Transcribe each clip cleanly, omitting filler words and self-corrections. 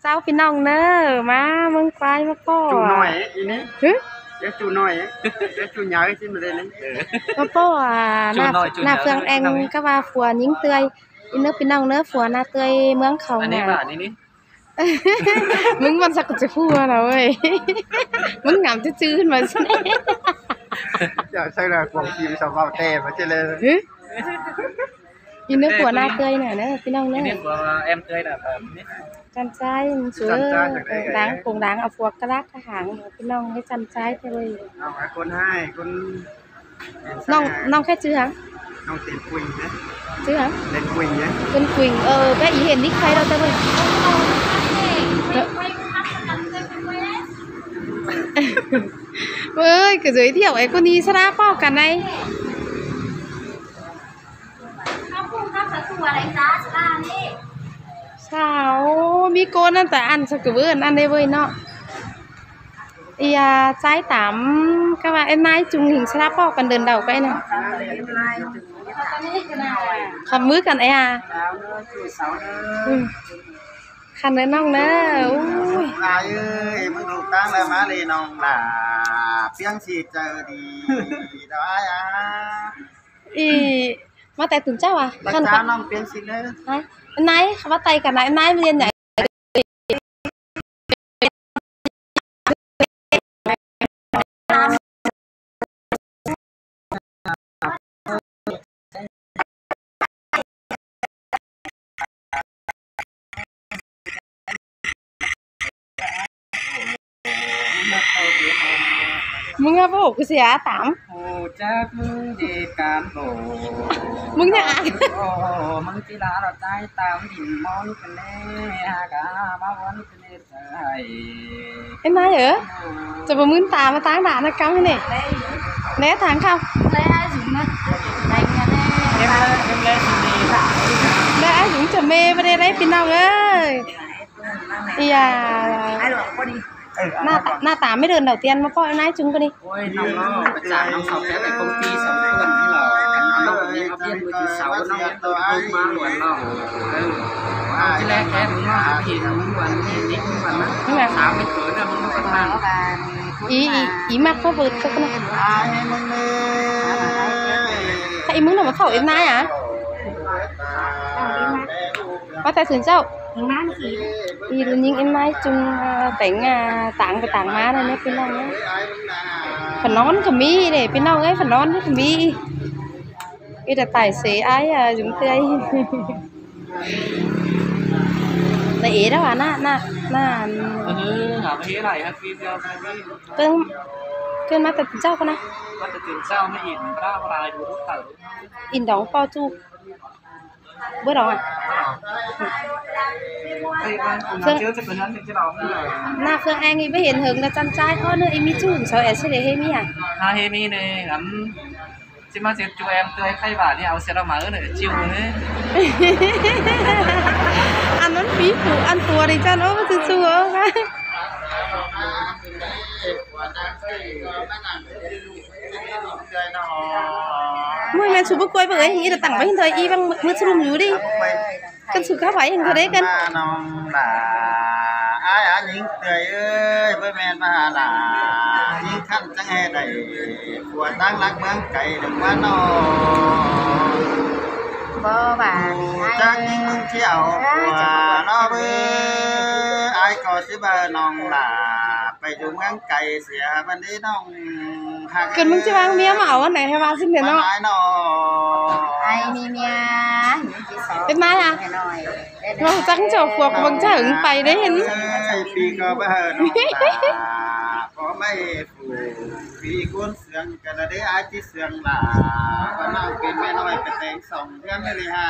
เจ้าพี่น้องเนอะมาเมืองควายมาป้อจูหน่อยอีนี่ฮึเดี๋ยวจูหน่อยเดี๋ยวจูใหญ่ขึ้นมาเลยนี่มาป้อหน้าเฟืองแองก็ว่าฝัวยิงเตยอีเนอะพี่น้องเนอะฝัวหน้าเตยเมืองเขาเนี่ยนี่มึงมันสักจะพูดนะเว้ยมึงงามจื้อๆขึ้นมาสิอย่าใช่เลยกวางทีมสาวเต้มาเจเลยอีเนอะฝัวหน้าเตยน่ะเนอะพี่น้องเนอะนี่ฝัวเอ็มเตยน่ะจันใจสวยล้างโป่งล้างเอาฝัวกระลักทหารพี่น้องให้จันใจเลยเอาคนให้คนน้องแค่จื้อฮะน้องเต็นคุยนะจื้อฮะเต็นคุยนะเป็นคุยแม่อีเห็นนิกใครเราจะไปเอ้ยcứ giới thiệu ấy con đi sao bao cả này sao mi cô ăn tại ăn sao cứ bữa ăn đây với nó thì trái tắm các bạn em nay chung hình sao bao cần đờn đầu cái này khăm mướt cần ấy khăn đấy nong nè ui ai ơiมึงดูตั้งแล้วมาเลยน้องล่ะเพียงสิเจอดีได้อีมาแต่ตื่นเจ้าkhănจ้าน้องเพียงสิเลยนายมาไตกันนายมาเรียนไหนมึงapaกูเสียตามโอ้จักมึงดีการโบมึงเนี่ยโอ้มึงจีลาเราใจตามดินมอนกันแน่ฮากามาวันกันเนสไอเอ็นนายเหรอจะมามึงตามมาตางด่านักกรรมนี่แน่ทางเข้าแน่ถึงนะแน่em lên thìแน่ถึงจะเมย์ไปได้พี่น้องเอ้ยอย่าหน้าตาไม่เดินđầu tiên màพ่อไอ้นายจุงกันดิôi nong nóประจานน้องสาวแค่ในcông tyสำคัญนี่หรอน้องนี่เอาเพียนมือถือเสาน้องตัวมาหลวนน้องที่แรกแค่มึงว่าผิดมึงวันนี้นิดมึงวันนะสาวไม่เกิดนะมึงต้องมาอีมากเขาเปิดสักหน่อยถ้าอีมึงน่ะมาเข้าเอ็นนายอ่ะว่าแต่ถึงเจ้าอีรุ่นยิงเอ็นนายจุงแต่งต่างไปต่างมาเลยเนี่ยพี่น้องเนี่ยฝันนอนก็มีเลยพี่น้องเอ้ยฝันนอนก็มีอีแต่tài xế ai dùng tươi là ý đó à na học cái này hát phim theo cơn mắt từ จ้าcon này mắt từ จ้าไม่อินพระรายดูทุกตื่นอินดองเป้าจูเบื่อดองอ่ะเฟื่องจะเป็นนั้นเป็นที่เราหน้าเฟื่องแองอีไม่เห็นหึงนะจันใจอ้อเนอะอีมีจูนสาวแอสเดเฮมี่อ่ะเฮมี่เนี่ยงั้นchứ mà sẽ cho em tươi thay bà đi áo xe ra mở nữa chiều nữa ăn nó phí phụ ăn tua đi cho nó cứ chua mùi men chụp bức quay bữa ấy nghĩ là tặng với thời y bằng mưa chum nhú đi cân chụp cá váy hình thế đấy cân ai những người ơi với men mà là những khăn chẳng hề đầy của đang lắc mướn cày đừng quá nó bơ bà chắc những chiều của nó với ai có chứ bờ nòng là phải dùng mướn cày xỉa bên đi nòng cầnมึงจะวางเมียมาเอาอันไหนให้วางสิเนี่ยเนาะไอ้มีเมียเป็นไงอ่ะเราจังเจ้าพวกบางเจ้าถึงไปได้เห็นปีก็เบอร์น้องก็ไม่ผูกปีก้นเสืองกันได้ไอ้ที่เสืองหล่าก็น้องเป็นแม่น้อยเป็นแตงส่งเพื่อนเลยฮะ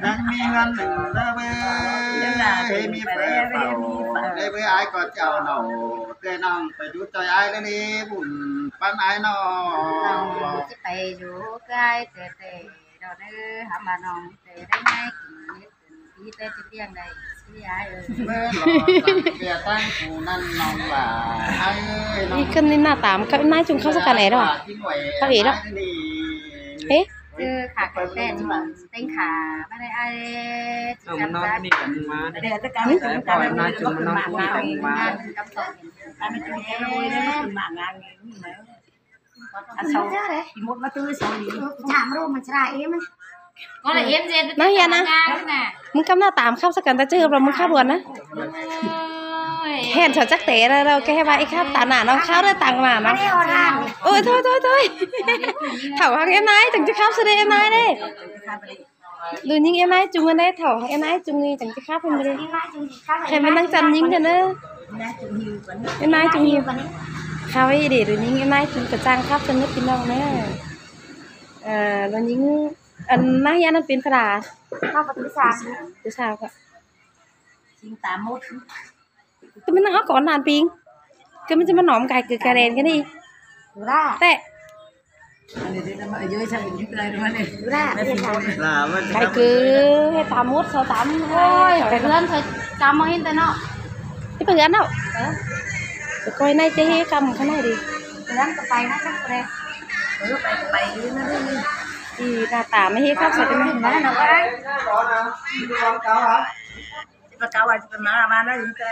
ยังมีเงินหนึ่งได้เบอร์มีแฟนเปล่าได้เบอร์ไอ้ก็เจ้าหนูเต้น้องไปดูใจไอ้เลยนี่บุญปั้นไอ้น้องจะไปอยู่ใกล้เตะเราเนื้อหามาน้องเตะได้ง่ายกินนิดพี่เตะจะเลี้ยงได้สิไอ้เมื่อหลอดเบียตั้งกูนั่นน้องหล่าอีกันนี่หน้าตามกับนายจุงเข้าสักกันไหนหรอเขาเอ๋หรอเอ๊ะคือขาเต้นเต้นขาไม่ได้ไอ้ เอามันนอนนี่กันมา เดี๋ยวจะการ แต่ปล่อยมาจนมันนอนนี่กันมา กับต่อ อันนี้คือแค่รู้เลยมันมางานนี้นะอันเช้าหมดมาตื้อเช้านี้ ถามรู้มันจะได้เอ็มก็เลยเอ็มเจน น้าเฮียนะ งานน่ะ มึงกำหน้าตามข้าวสักกันแต่เจอเรามึงข้าวด่วนนะเห็นฉันจักเตะเราแกให้ว่าไอ้ข้าวตาหนาน้องข้าวได้ตังหนาน้องโอ้ยโถ่เถาของem nái chẳng chứ khóc sao đây em nái đây rồi nhưng em nái chung ở đây thảo em nái chung đi chẳng chứ khóc em đây hay mình đang chăn những cái nữa em nái chung nhiều khao ấy để rồi nhưng em nái chung cả trang khóc chân nước kinh đông nữa rồi những anh nái anhเป็นกระดาษ เข้าประตูสาม จะสาวก็ จริงตามมด ก็มันนั่งเอาก่อนนานปิงก็มันจะมาหนอมไก่คือกระเด็นกันดิ ดูได้ แต่ อันนี้ได้มาเยอะใช่ไหมยุคไรรู้ไหมเนี่ย ดูได้เรียนกัน là mình ไก่คือให้ตามมดเขาตาม โอ้ยไปเพื่อนเคยจำมาเห็นแต่เนาะ ที่เป็นงั้นเนาะจะคอยในจะให้กำข้างในดิ เพื่อนก็ไปนะจังเลย ไปนะเรื่องนี้ ที่หน้าตาไม่ให้ข้าวใส่กันไหม นั่นน่ะก็ได้ ปากกาวันจะเป็นมาแล้วอยู่แก